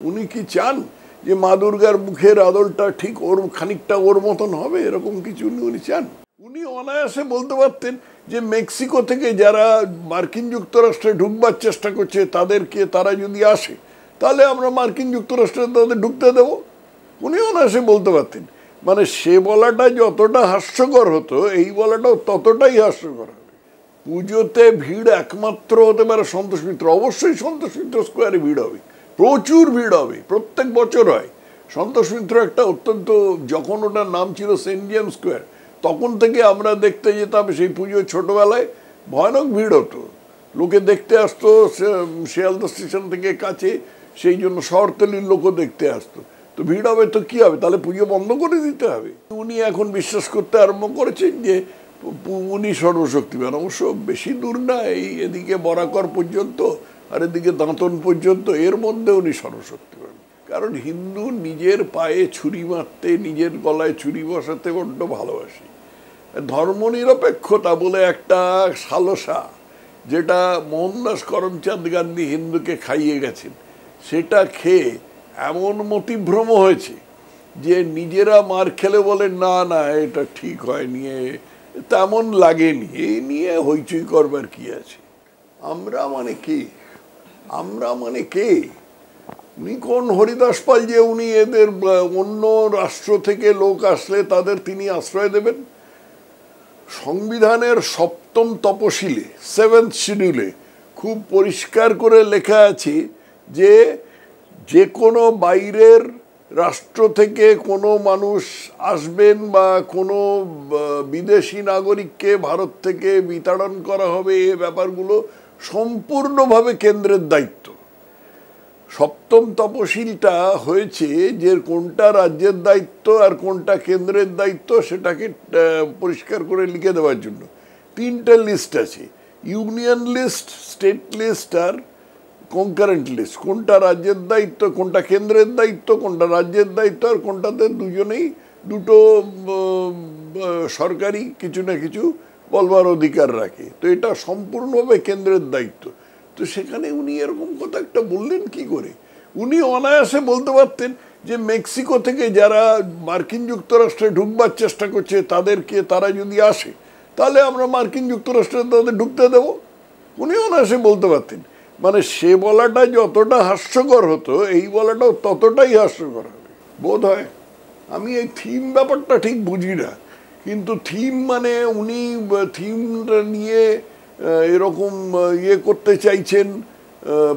উনি কি চান যে মা দুর্গার মুখের আদলটা ঠিক ওর খানিকটা ওর মতন হবে, এরকম কিছু উনি চান? উনি অনায়াসে বলতে পারতেন যে মেক্সিকো থেকে যারা মার্কিন যুক্তরাষ্ট্রে ঢুকবার চেষ্টা করছে তাদেরকে, তারা যদি আসে তাহলে আমরা মার্কিন যুক্তরাষ্ট্রে তাদের ঢুকতে দেব। উনি অনায়াসে বলতে পারতেন। মানে সে বলাটা যতটা হাস্যকর হতো, এই বলাটাও ততটাই হাস্যকর হবে। পুজোতে ভিড় একমাত্র হতে পারে সন্তোষ মিত্র। অবশ্যই সন্তোষ মিত্র স্কোয়ারে ভিড় হবে, প্রচুর ভিড় হবে, প্রত্যেক বছর হয়। সন্তোষ মিত্র একটা অত্যন্ত, যখন ওটার নাম ছিল সেন্ট জেমস স্কোয়ার, তখন থেকে আমরা দেখতে যেতাম সেই পুজো। ছোটবেলায় ভয়ানক ভিড় হতো, লোকে দেখতে আসতো শিয়ালদা স্টেশন থেকে কাছে, সেই জন্য শহরতলির লোকও দেখতে আসতো। তো ভিড় হবে তো কি হবে, তাহলে পুজো বন্ধ করে দিতে হবে? উনি এখন বিশ্বাস করতে আরম্ভ করেছেন যে উনি সর্বশক্তিমান। অবশ্য বেশি দূর না, এই এদিকে বরাকর পর্যন্ত আর এদিকে দাঁতন পর্যন্ত, এর মধ্যে উনি সর্বশক্তিমান। কারণ হিন্দু নিজের পায়ে ছুরি মারতে, নিজের গলায় ছুরি বসাতে বড্ড ভালোবাসি। ধর্মনিরপেক্ষতা বলে একটা সালসা, যেটা মোহনদাস করমচাঁদ গান্ধী হিন্দুকে খাইয়ে গেছেন, সেটা খেয়ে এমন মতিভ্রম হয়েছে যে নিজেরা মার খেলে বলে না না এটা ঠিক হয়নি, তেমন লাগেনি, এই নিয়ে হইচই করবার কি আছে? আমরা মানে কে? আমরা মানে কে? উনি কোন হরিদাস পাল যে উনি এদের অন্য রাষ্ট্র থেকে লোক আসলে তাদের তিনি আশ্রয় দেবেন? সংবিধানের 7ম তপশিলে, 7th শিডিউলে খুব পরিষ্কার করে লেখা আছে যে যে কোনো বাইরের রাষ্ট্র থেকে কোনো মানুষ আসবেন বা কোনো বিদেশি নাগরিককে ভারত থেকে বিতাড়ন করা হবে, এ ব্যাপারগুলো সম্পূর্ণভাবে কেন্দ্রের দায়িত্ব। 7ম তপশিলটা হয়েছে যে কোনটা রাজ্যের দায়িত্ব আর কোনটা কেন্দ্রের দায়িত্ব সেটাকে পরিষ্কার করে লিখে দেওয়ার জন্য 3টে লিস্ট আছে: ইউনিয়ন লিস্ট, স্টেট লিস্ট আর কনকারেন্ট লিস্ট। কোনটা রাজ্যের দায়িত্ব, কোনটা কেন্দ্রের দায়িত্ব, কোনটা রাজ্যের দায়িত্ব, আর কোনটাতে দুজনেই দুটো সরকারি কিছু না কিছু বলবার অধিকার রাখে। তো এটা সম্পূর্ণভাবে কেন্দ্রের দায়িত্ব। তো সেখানে উনি এরকম কথা একটা বললেন কি করে? উনি অনায়াসে বলতে পারতেন যে মেক্সিকো থেকে যারা মার্কিন যুক্তরাষ্ট্রে ঢুকবার চেষ্টা করছে তাদেরকে, তারা যদি আসে তাহলে আমরা মার্কিন যুক্তরাষ্ট্রে তাদের ঢুকতে দেব। উনি অনায়াসে বলতে পারতেন। মানে সে বলাটা যতটা হাস্যকর হতো, এই বলাটাও ততটাই হাস্যকর হবে বোধ হয়। আমি এই থিম ব্যাপারটা ঠিক বুঝি না, কিন্তু থিম মানে উনি থিমটা নিয়ে এরকম ইয়ে করতে চাইছেন,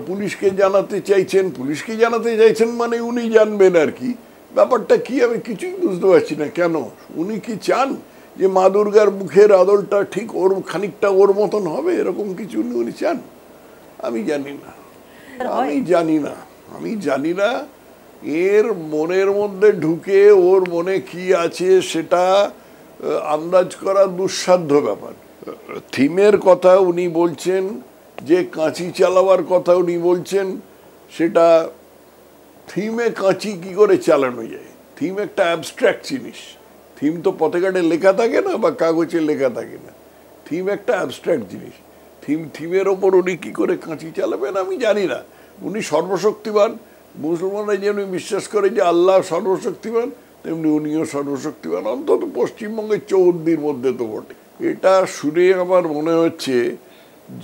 পুলিশকে জানাতে চাইছেন। পুলিশকে জানাতে চাইছেন মানে উনি জানবেন আর কি। ব্যাপারটা কি আমি কিছুই বুঝতে পারছি না। কেন উনি কি চান যে মা দুর্গার মুখের আদলটা ঠিক ওর খানিকটা ওর মতন হবে, এরকম কিছু উনি চান? আমি জানি না, আমি জানি না, আমি জানি না। এর মনের মধ্যে ঢুকে ওর মনে কি আছে সেটা আন্দাজ করা দুঃসাধ্য ব্যাপার। থিমের কথা উনি বলছেন, যে কাঁচি চালাবার কথা উনি বলছেন, সেটা থিমে কাঁচি কি করে চালানো যায়? থিম একটা অ্যাবস্ট্রাক্ট জিনিস। থিম তো পতাকাটে লেখা থাকে না বা কাগজে লেখা থাকে না। থিম একটা অ্যাবস্ট্রাক্ট জিনিস। থিমের ওপর উনি কী করে কাঁচি চালাবেন আমি জানি না। উনি সর্বশক্তিমান। মুসলমানরা যেমনি বিশ্বাস করে যে আল্লাহ সর্বশক্তিমান, তেমনি উনিও সর্বশক্তিমান, অন্তত পশ্চিমবঙ্গের 14 মধ্যে তো বটে। এটা শুনে আমার মনে হচ্ছে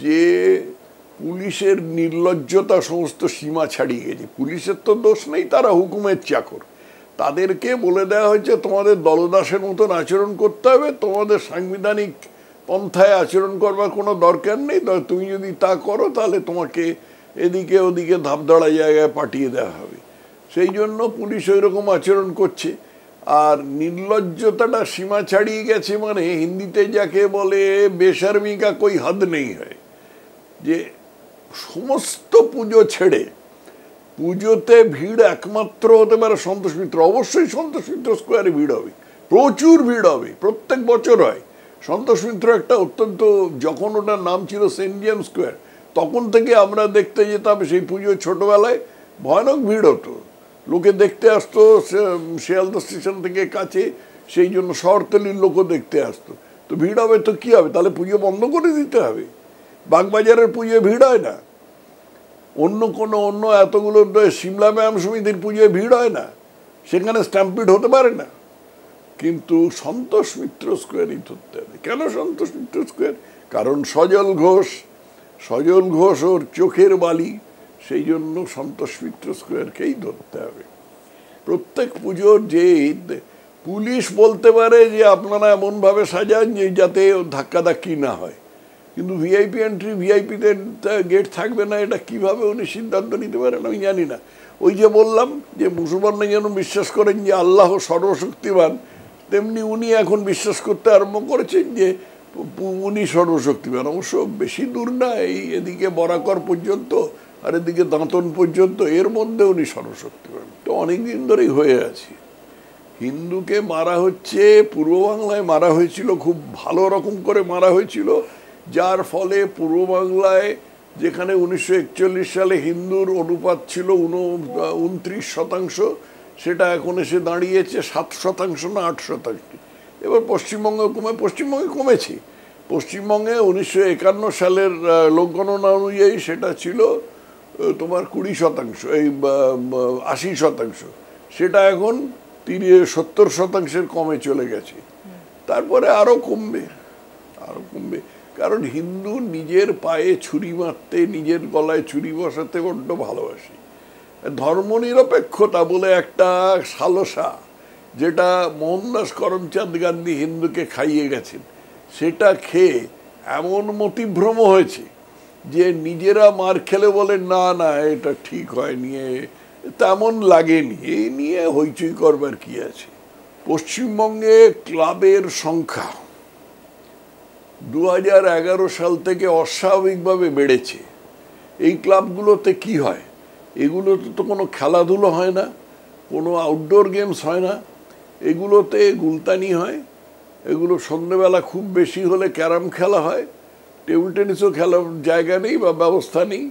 যে পুলিশের নির্লজ্জতা সমস্ত সীমা ছাড়িয়ে গেছে। পুলিশের তো দোষ নেই, তারা হুকুমের চাকর। তাদেরকে বলে দেওয়া হয়েছে তোমাদের দলদাসের মতন আচরণ করতে হবে, তোমাদের সাংবিধানিক পন্থায় আচরণ করবার কোনো দরকার নেই। তুমি যদি তা করো তাহলে তোমাকে এদিকে ওদিকে ধাপধড়া জায়গায় পাঠিয়ে দেওয়া হবে। সেই জন্য পুলিশ ওই রকম আচরণ করছে। আর নির্লজ্জতাটা সীমা ছাড়িয়ে গেছে, মানে হিন্দিতে যাকে বলে বেশর্মি কা কোই হদ নেই হয়। যে সমস্ত পুজো ছেড়ে পুজোতে ভিড় একমাত্র হতে পারে সন্তোষ মিত্র। অবশ্যই সন্তোষ মিত্র স্কোয়ারে ভিড় হবে, প্রচুর ভিড় হবে, প্রত্যেক বছর হয়। সন্তোষ মিত্র একটা অত্যন্ত, যখন ওটার নাম ছিল সেন্ট জেমস স্কোয়ার, তখন থেকে আমরা দেখতে যেতাম সেই পুজো। ছোটবেলায় ভয়ানক ভিড় হতো, লোকে দেখতে আসতো শিয়ালদা স্টেশন থেকে কাছে, সেই জন্য শহরতলির লোকও দেখতে আসতো। তো ভিড় হবে তো কি হবে, তাহলে পুজো বন্ধ করে দিতে হবে? বাগবাজারের পুজো ভিড় হয় না? অন্য এতগুলো সিমলা ব্যায়াম সমিতির পুজোয় ভিড় হয় না, সেখানে স্ট্যাম্পিড হতে পারে না। কিন্তু সন্তোষ মিত্র স্কোয়ারই ধরতে হবে। কেন সন্তোষ মিত্র স্কোয়ার? কারণ সজল ঘোষ ওর চোখের বালি, সেই জন্য সন্তোষ মিত্র স্কোয়ারকেই ধরতে হবে। প্রত্যেক পুজোর যে পুলিশ বলতে পারে যে আপনারা এমনভাবে সাজান যে যাতে ধাক্কাধাক্কি না হয়, কিন্তু ভিআইপি এন্ট্রি, ভিআইপিতে গেট থাকবে না, এটা কিভাবে উনি সিদ্ধান্ত নিতে পারেন আমি জানি না। ওই যে বললাম যে মুসলমানরা যেন বিশ্বাস করেন যে আল্লাহ সর্বশক্তিমান, তেমনি উনি এখন বিশ্বাস করতে আরম্ভ করেছেন যে উনি সর্বশক্তিমান। অবশ্য বেশি দূর না, এই এদিকে বরাকর পর্যন্ত আর এদিকে দাঁতন পর্যন্ত, এর মধ্যে উনি সর্বশক্তিমান। তো অনেকদিন ধরেই হয়ে আছে। হিন্দুকে মারা হচ্ছে, পূর্ব বাংলায় মারা হয়েছিল, খুব ভালো রকম করে মারা হয়েছিল, যার ফলে পূর্ব বাংলায় যেখানে 1941 সালে হিন্দুর অনুপাত ছিল 29%, সেটা এখন এসে দাঁড়িয়েছে 7% না 8%। এবার পশ্চিমবঙ্গে কমেছে। পশ্চিমবঙ্গে 1951 সালের লোকগণনা অনুযায়ী সেটা ছিল তোমার 20%, এই 80%, সেটা এখন 70% কমে চলে গেছে। তারপরে আরো কমবে। কারণ হিন্দু নিজের পায়ে ছুরি মারতে, নিজের গলায় ছুরি বসাতে বড্ড ভালোবাসে। ধর্মনিরপেক্ষতা বলে একটা সালসা, যেটা মোহনদাস করমচাঁদ গান্ধী হিন্দুকে খাইয়ে গেছেন, সেটা খেয়ে এমন মতিভ্রম হয়েছে যে নিজেরা মার খেলে বলে না না এটা ঠিক হয়নি, তেমন লাগেনি, এই নিয়ে হইচই করবার কি আছে। পশ্চিমবঙ্গে ক্লাবের সংখ্যা 2011 সাল থেকে অস্বাভাবিকভাবে বেড়েছে। এই ক্লাবগুলোতে কি হয়? এগুলোতে তো কোনো খেলাধুলো হয় না, কোনো আউটডোর গেমস হয় না, এগুলোতে গুলতানি হয়, এগুলো সন্ধ্যেবেলা খুব বেশি হলে ক্যারাম খেলা হয়, টেবিল টেনিসও খেলার জায়গা নেই বা ব্যবস্থা নেই,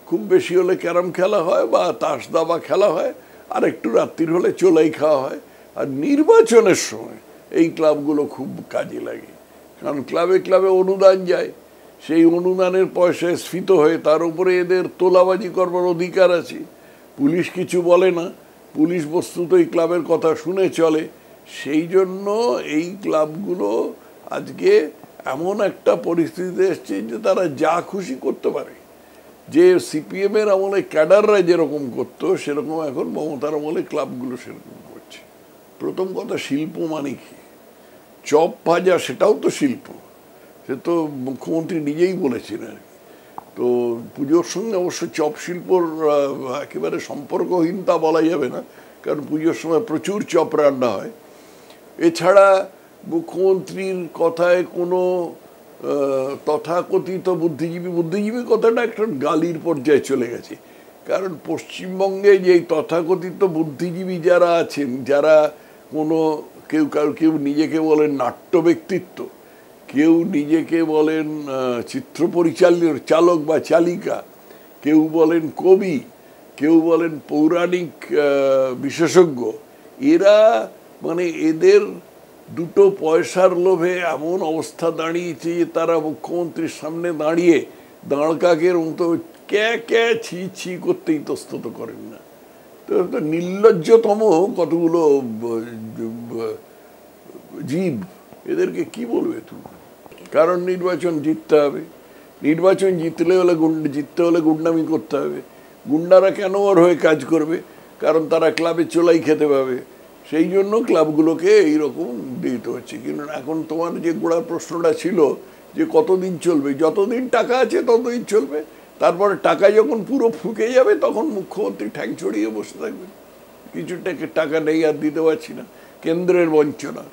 খুব বেশি হলে ক্যারাম খেলা হয় বা তাস দাবা খেলা হয়, আর একটু রাত্রির হলে চোলাই খাওয়া হয়। আর নির্বাচনের সময় এই ক্লাবগুলো খুব কাজে লাগে, কারণ ক্লাবে অনুদান যায়, সেই অনুদানের পয়সায় স্ফীত হয়ে তার উপরে এদের তোলাবাজি করবার অধিকার আছে। পুলিশ কিছু বলে না, পুলিশ বস্তুত এই ক্লাবের কথা শুনে চলে। সেই জন্য এই ক্লাবগুলো আজকে এমন একটা পরিস্থিতিতে এসছে যে তারা যা খুশি করতে পারে। যে সিপিএমের আমলে ক্যাডাররা যেরকম করতো, সেরকম এখন মমতার আমলে ক্লাবগুলো সেরকম করছে। প্রথম কথা, শিল্প মানে কি? চপ ভাজা সেটাও তো শিল্প, সে তো মুখ্যমন্ত্রী নিজেই বলেছেন আর কি। তো পুজোর সঙ্গে অবশ্য চপ শিল্পর একেবারে সম্পর্কহীন তা বলা যাবে না, কারণ পুজোর সময় প্রচুর চপ রান্না হয়। এছাড়া মুখ্যমন্ত্রীর কথায় কোনো তথাকথিত বুদ্ধিজীবী কথাটা একটা গালির পর্যায়ে চলে গেছে। কারণ পশ্চিমবঙ্গে যে তথাকথিত বুদ্ধিজীবী যারা আছেন, যারা কোনো কেউ নিজেকে বলেন নাট্য ব্যক্তিত্ব, কেউ নিজেকে বলেন চিত্র চালক বা চালিকা, কেউ বলেন কবি, কেউ বলেন পৌরাণিক বিশেষজ্ঞ, এরা মানে এদের দুটো পয়সার লোভে এমন অবস্থা দাঁড়িয়েছে যে তারা মুখ্যমন্ত্রীর সামনে দাঁড়িয়ে দাঁড়কাকের মতো ক্যা ছি করতে ইতস্তত করেন না। তো নির্লজ্জতম কতগুলো জীব, এদেরকে কি বলবে তুমি? কারণ নির্বাচন জিততে হবে, নির্বাচন জিততে হলে গুন্ডামি করতে হবে। গুন্ডারা কেন ওর হয়ে কাজ করবে? কারণ তারা ক্লাবে চোলাই খেতে পাবে, সেই জন্য ক্লাবগুলোকে এইরকম দিতে হচ্ছে। কিন্তু এখন তোমার যে গোড়ার প্রশ্নটা ছিল যে কতদিন চলবে, যতদিন টাকা আছে ততদিন চলবে, তারপরে টাকা যখন পুরো ফুকে যাবে তখন মুখ্যমন্ত্রী ঠ্যাং ছড়িয়ে বসে থাকবে, কিছু টাকা নেই আর দিতে পারছি না, কেন্দ্রের বঞ্চনা।